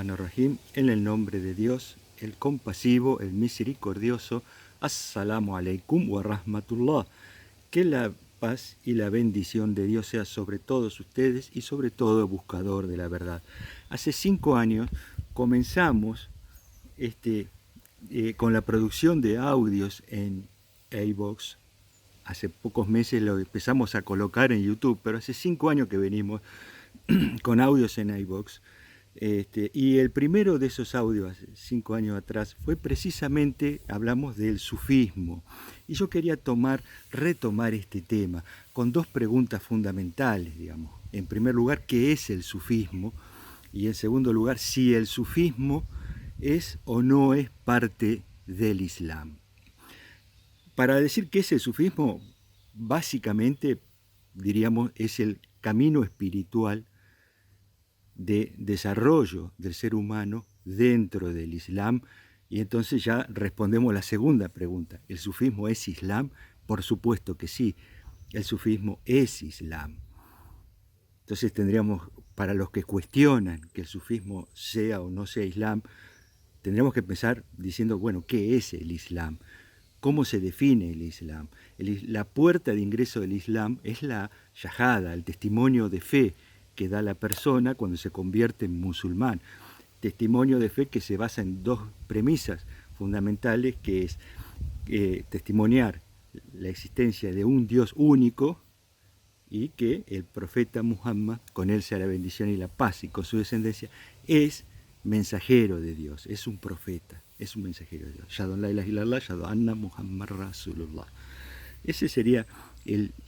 Bismillahirrahmanirrahim. En el nombre de Dios, el compasivo, el misericordioso. Assalamu alaikum wa rahmatullah. Que la paz y la bendición de Dios sea sobre todos ustedes y sobre todo el buscador de la verdad. Hace 5 años comenzamos con la producción de audios en iVoox. Hace pocos meses lo empezamos a colocar en YouTube, pero hace 5 años que venimos con audios en iVoox. Y el primero de esos audios, hace 5 años atrás, fue precisamente, hablamos del sufismo. Y yo quería retomar este tema con 2 preguntas fundamentales, digamos. En primer lugar, ¿qué es el sufismo? Y en segundo lugar, si el sufismo es o no es parte del Islam. Para decir qué es el sufismo, básicamente, diríamos, es el camino espiritual de desarrollo del ser humano dentro del Islam. Y entonces ya respondemos la segunda pregunta. ¿El sufismo es Islam? Por supuesto que sí, el sufismo es Islam. Entonces tendríamos, para los que cuestionan que el sufismo sea o no sea Islam, tendríamos que empezar diciendo, bueno, ¿qué es el Islam? ¿Cómo se define el Islam? La puerta de ingreso del Islam es la shahada, el testimonio de fe que da la persona cuando se convierte en musulmán. Testimonio de fe que se basa en 2 premisas fundamentales, que es testimoniar la existencia de un Dios único y que el profeta Muhammad, con él sea la bendición y la paz, y con su descendencia, es mensajero de Dios, es un profeta, es un mensajero de Dios. Shahadu la ilaha illallah, shahadu anna Muhammad Rasulullah. Esa sería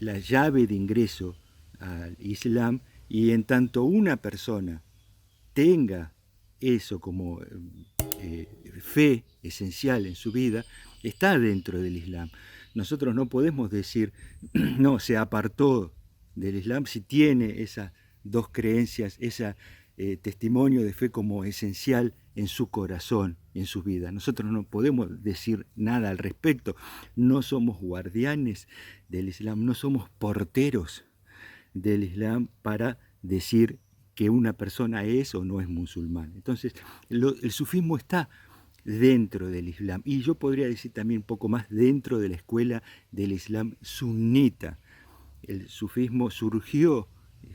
la llave de ingreso al Islam. Y en tanto una persona tenga eso como fe esencial en su vida, está dentro del Islam. Nosotros no podemos decir, no, se apartó del Islam si tiene esas 2 creencias, ese testimonio de fe como esencial en su corazón, en su vida. Nosotros no podemos decir nada al respecto. No somos guardianes del Islam, no somos porteros del Islam para decir que una persona es o no es musulmán. Entonces, el sufismo está dentro del Islam, y yo podría decir también un poco más dentro de la escuela del Islam sunita. El sufismo surgió,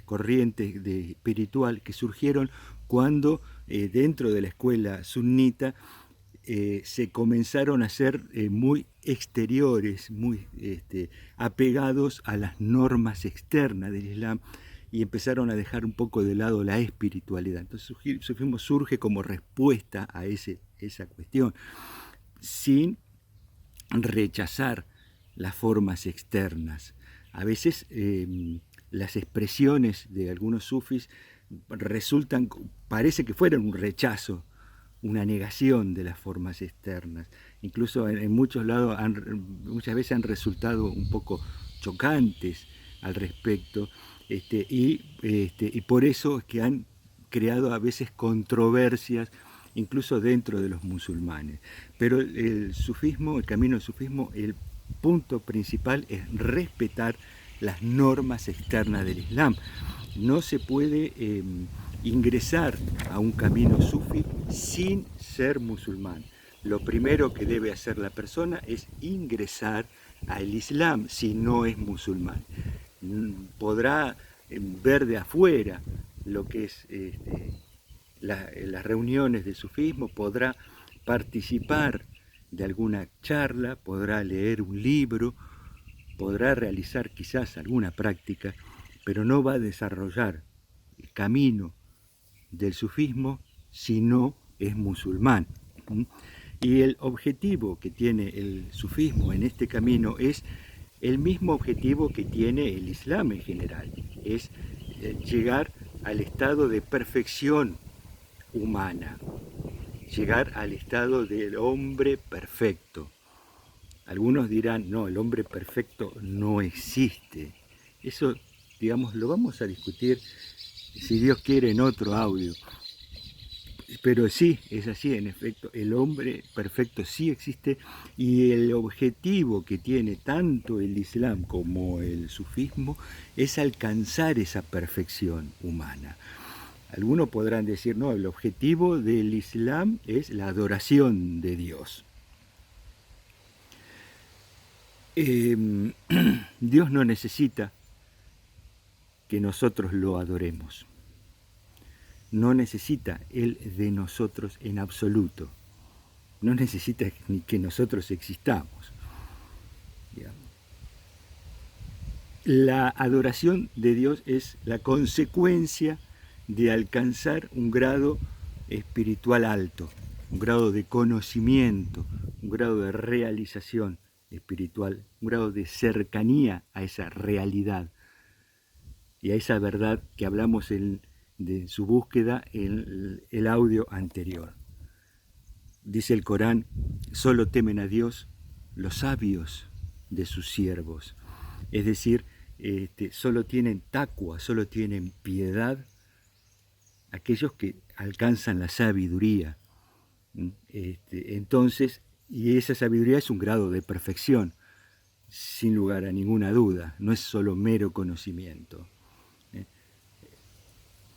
corrientes espiritual que surgieron cuando dentro de la escuela sunita se comenzaron a ser muy exteriores, muy apegados a las normas externas del Islam, y empezaron a dejar un poco de lado la espiritualidad. Entonces el sufismo surge como respuesta a esa cuestión, sin rechazar las formas externas. A veces las expresiones de algunos sufis parece que fueran un rechazo, una negación de las formas externas. Incluso en muchos lados, muchas veces han resultado un poco chocantes al respecto, y por eso es que han creado a veces controversias, incluso dentro de los musulmanes. Pero el sufismo, el camino del sufismo, el punto principal es respetar las normas externas del Islam. No se puede ingresar a un camino sufí sin ser musulmán. Lo primero que debe hacer la persona es ingresar al Islam si no es musulmán. Podrá ver de afuera lo que es las reuniones de sufismo, podrá participar de alguna charla, podrá leer un libro, podrá realizar quizás alguna práctica, pero no va a desarrollar el camino del sufismo si no es musulmán. Y el objetivo que tiene el sufismo en este camino es el mismo objetivo que tiene el Islam en general, es llegar al estado de perfección humana, llegar al estado del hombre perfecto. Algunos dirán, no, el hombre perfecto no existe. Eso, digamos, lo vamos a discutir, si Dios quiere, en otro audio. Pero sí, es así, en efecto, el hombre perfecto sí existe, y el objetivo que tiene tanto el Islam como el sufismo es alcanzar esa perfección humana. Algunos podrán decir, no, el objetivo del Islam es la adoración de Dios. Dios no necesita que nosotros lo adoremos. No necesita Él de nosotros en absoluto. No necesita ni que nosotros existamos. La adoración de Dios es la consecuencia de alcanzar un grado espiritual alto, un grado de conocimiento, un grado de realización espiritual, un grado de cercanía a esa realidad y a esa verdad que hablamos de su búsqueda en el audio anterior. Dice el Corán, solo temen a Dios los sabios de sus siervos. Es decir, solo tienen taqwa, solo tienen piedad aquellos que alcanzan la sabiduría. Entonces, y esa sabiduría es un grado de perfección, sin lugar a ninguna duda, no es solo mero conocimiento.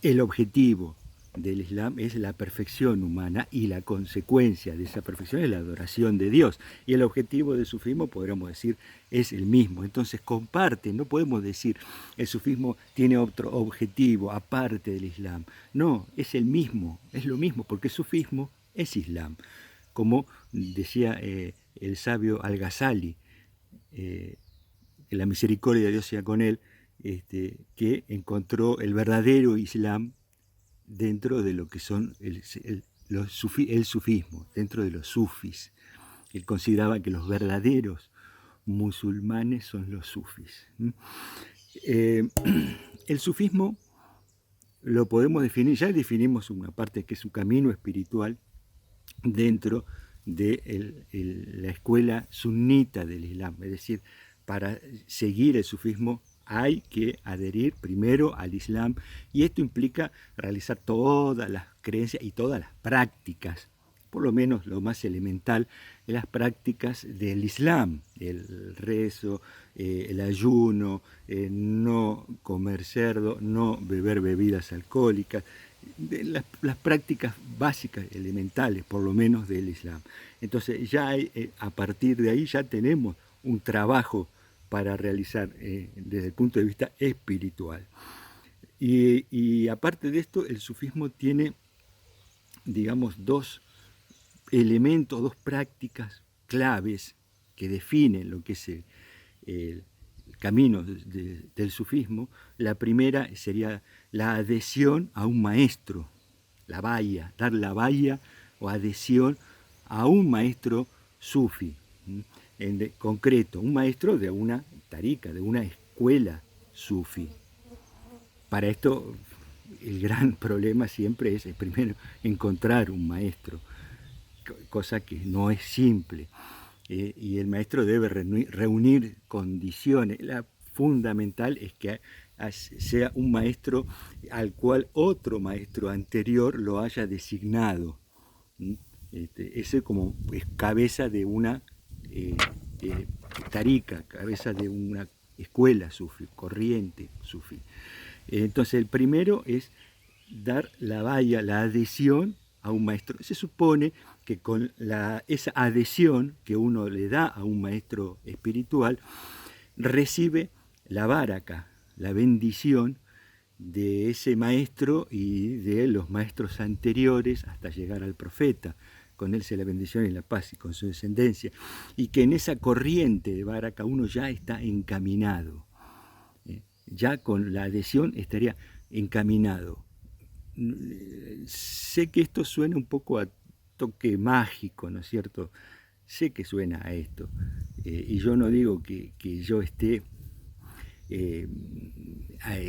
El objetivo del Islam es la perfección humana y la consecuencia de esa perfección es la adoración de Dios. Y el objetivo del sufismo, podríamos decir, es el mismo. Entonces comparten, no podemos decir el sufismo tiene otro objetivo aparte del Islam. No, es el mismo, es lo mismo, porque el sufismo es Islam. Como decía el sabio Al-Ghazali, que la misericordia de Dios sea con él, que encontró el verdadero Islam dentro de lo que son el sufismo, dentro de los sufis. Él consideraba que los verdaderos musulmanes son los sufis. El sufismo lo podemos definir, ya definimos una parte que es un camino espiritual dentro de la escuela sunita del Islam, es decir, para seguir el sufismo hay que adherir primero al Islam y esto implica realizar todas las creencias y todas las prácticas, por lo menos lo más elemental, las prácticas del Islam, el rezo, el ayuno, no comer cerdo, no beber bebidas alcohólicas, las prácticas básicas, elementales, por lo menos del Islam. Entonces ya a partir de ahí ya tenemos un trabajo para realizar desde el punto de vista espiritual. Y aparte de esto, el sufismo tiene, digamos, dos elementos, dos prácticas claves que definen lo que es el camino del sufismo. La primera sería la adhesión a un maestro, la baya, dar la baya o adhesión a un maestro sufi. En concreto, un maestro de una tarika, de una escuela sufi. Para esto, el gran problema siempre es, primero, encontrar un maestro, cosa que no es simple. Y el maestro debe reunir condiciones. La fundamental es que sea un maestro al cual otro maestro anterior lo haya designado. Ese como es cabeza de una tarika, cabeza de una escuela sufi, corriente sufi. Entonces el primero es dar la baya, la adhesión a un maestro. Se supone que con esa adhesión que uno le da a un maestro espiritual, recibe la baraka, la bendición de ese maestro y de los maestros anteriores hasta llegar al profeta. Con él sea la bendición y la paz y con su descendencia. Y que en esa corriente de baraka uno ya está encaminado. Ya con la adhesión estaría encaminado. Sé que esto suena un poco a toque mágico, ¿no es cierto? Sé que suena a esto. Y yo no digo que yo esté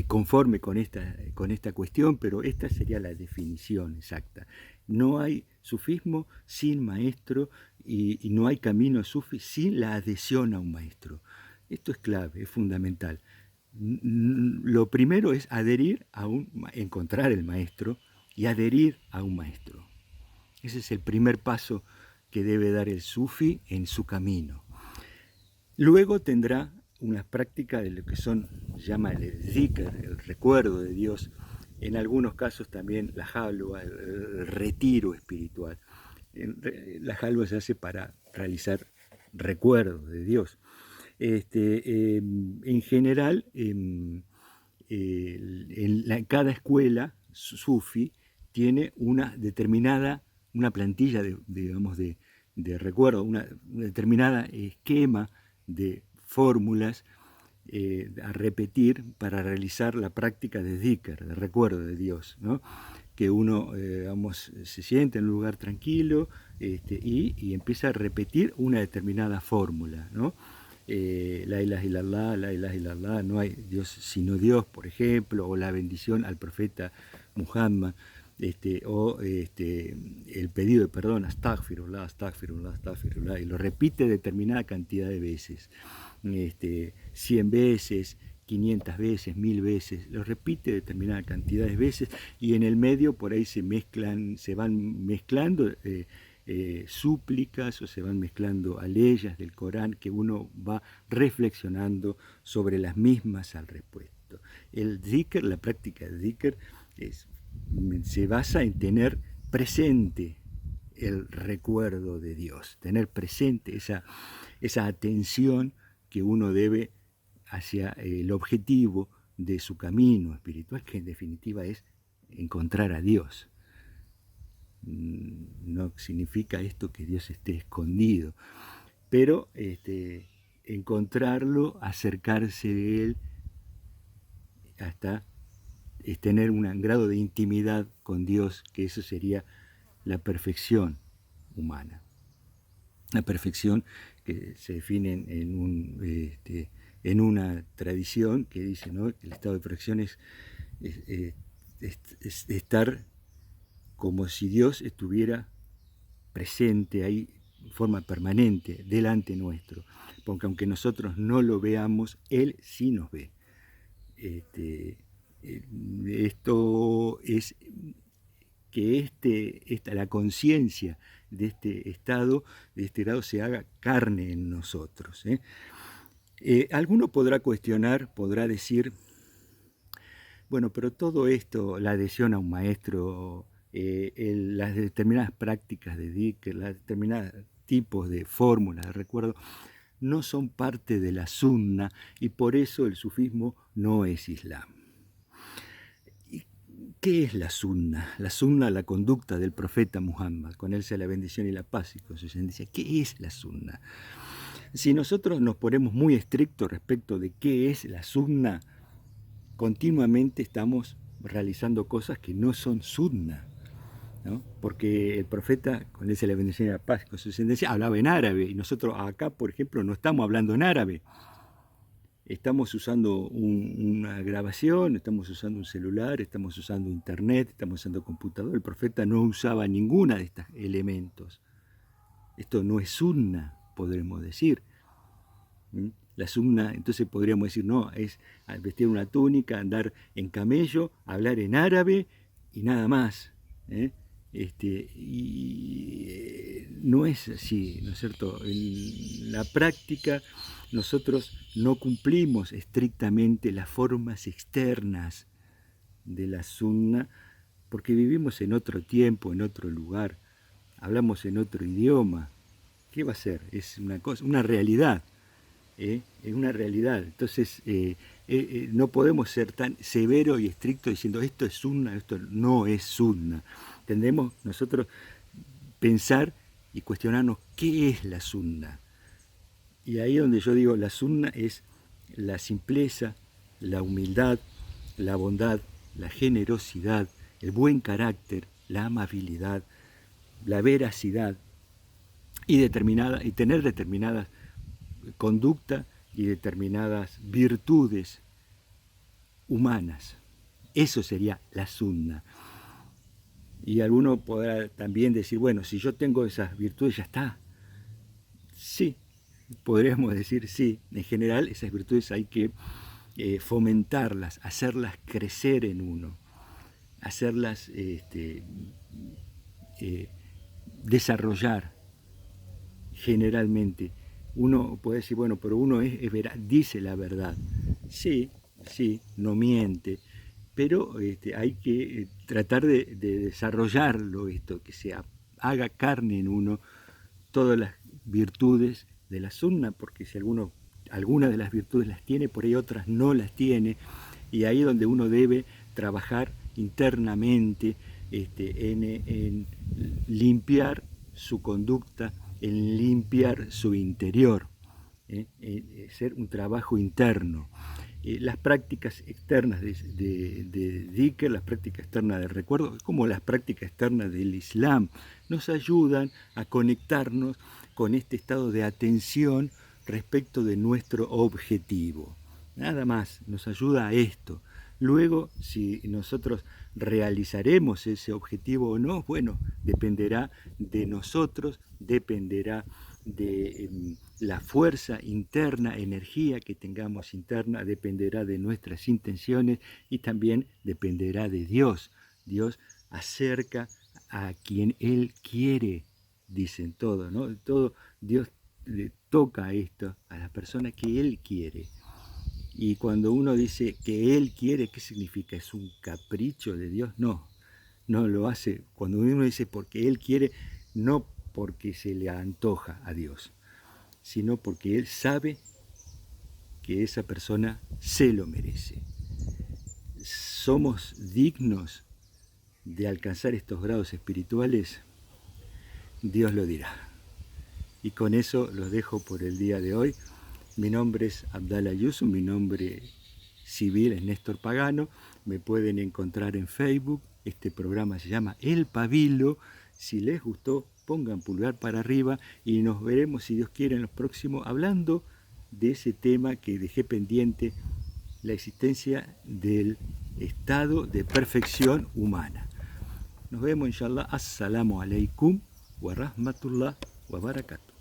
conforme con esta cuestión, pero esta sería la definición exacta. No hay sufismo sin maestro y no hay camino sufi sin la adhesión a un maestro. Esto es clave, es fundamental. Lo primero es encontrar el maestro y adherir a un maestro. Ese es el primer paso que debe dar el sufi en su camino. Luego tendrá unas prácticas de lo que llama el zikr, el recuerdo de Dios, en algunos casos también la halwa, el retiro espiritual. La halwa se hace para realizar recuerdos de Dios. En general, cada escuela sufi tiene una determinada, una plantilla digamos, de recuerdo, una determinada esquema de fórmulas a repetir para realizar la práctica de dhikr, de recuerdo de Dios, ¿no? Que uno vamos, se siente en un lugar tranquilo y empieza a repetir una determinada fórmula, ¿no? La ilaha illallah, la ilaha illallah, no hay Dios sino Dios, por ejemplo, o la bendición al profeta Muhammad, o el pedido de perdón, astaghfirullah, astaghfirullah, astaghfirullah, y lo repite determinada cantidad de veces, 100 veces, 500 veces, 1000 veces, lo repite determinada cantidad de veces, y en el medio por ahí se van mezclando súplicas o se van mezclando aleyas del Corán que uno va reflexionando sobre las mismas al respecto. El dhikr, la práctica de dhikr, se basa en tener presente el recuerdo de Dios, tener presente esa atención que uno debe hacia el objetivo de su camino espiritual, que en definitiva es encontrar a Dios. No significa esto que Dios esté escondido, pero encontrarlo, acercarse de Él, hasta tener un grado de intimidad con Dios, que eso sería la perfección humana. La perfección que se define en una tradición que dice, ¿no?, que el estado de perfección es estar como si Dios estuviera presente ahí de forma permanente delante nuestro, porque aunque nosotros no lo veamos, Él sí nos ve. Esto es que la conciencia de este estado se haga carne en nosotros. Alguno podrá cuestionar, podrá decir, bueno, pero todo esto, la adhesión a un maestro, las determinadas prácticas de dhikr, las determinados tipos de fórmulas de recuerdo, no son parte de la sunna y por eso el sufismo no es islam. ¿Qué es la sunna? La sunna, la conducta del profeta Muhammad, con él sea la bendición y la paz y con su descendencia. ¿Qué es la sunna? Si nosotros nos ponemos muy estrictos respecto de qué es la sunna, continuamente estamos realizando cosas que no son sunna, ¿no? Porque el profeta, con él sea la bendición y la paz y con su descendencia, hablaba en árabe y nosotros acá, por ejemplo, no estamos hablando en árabe. Estamos usando una grabación, estamos usando un celular, estamos usando internet, estamos usando computador. El profeta no usaba ninguno de estos elementos. Esto no es sunna, podremos decir. La sunna, entonces podríamos decir, no, es vestir una túnica, andar en camello, hablar en árabe y nada más. No es así, ¿no es cierto? En la práctica nosotros no cumplimos estrictamente las formas externas de la sunna porque vivimos en otro tiempo, en otro lugar, hablamos en otro idioma. ¿Qué va a ser? Es una cosa, una realidad. Es una realidad. Entonces no podemos ser tan severos y estrictos diciendo esto es sunna, esto no es sunna. Tendremos nosotros pensar y cuestionarnos qué es la sunna. Y ahí donde yo digo la sunna es la simpleza, la humildad, la bondad, la generosidad, el buen carácter, la amabilidad, la veracidad y tener determinadas conducta y determinadas virtudes humanas. Eso sería la sunna. Y alguno podrá también decir, bueno, si yo tengo esas virtudes ya está. Sí, podríamos decir sí. En general esas virtudes hay que fomentarlas, hacerlas crecer en uno, hacerlas desarrollar generalmente. Uno puede decir, bueno, pero uno dice la verdad. Sí, no miente, pero hay que tratar de desarrollarlo esto, que se haga carne en uno todas las virtudes de la sunna, porque si algunas de las virtudes las tiene, por ahí otras no las tiene, y ahí es donde uno debe trabajar internamente en limpiar su conducta, en limpiar su interior, ser un trabajo interno. Las prácticas externas de dhikr, las prácticas externas del recuerdo, como las prácticas externas del Islam, nos ayudan a conectarnos con este estado de atención respecto de nuestro objetivo. Nada más, nos ayuda a esto. Luego, si nosotros realizaremos ese objetivo o no, bueno, dependerá de nosotros, dependerá de la fuerza interna, energía que tengamos interna, dependerá de nuestras intenciones y también dependerá de Dios. Dios acerca a quien Él quiere, dicen todo, ¿no? Todo Dios le toca esto a la persona que Él quiere. Y cuando uno dice que Él quiere, ¿qué significa? ¿Es un capricho de Dios? No, no lo hace. Cuando uno dice porque Él quiere, no porque se le antoja a Dios, sino porque Él sabe que esa persona se lo merece. ¿Somos dignos de alcanzar estos grados espirituales? Dios lo dirá. Y con eso los dejo por el día de hoy. Mi nombre es Abdallah Yusuf, mi nombre civil es Néstor Pagano. Me pueden encontrar en Facebook. Este programa se llama El Pabilo. Si les gustó, pongan pulgar para arriba y nos veremos, si Dios quiere, en los próximos, hablando de ese tema que dejé pendiente, la existencia del estado de perfección humana. Nos vemos, inshallah. Assalamu alaikum wa rahmatullah wa barakatuh.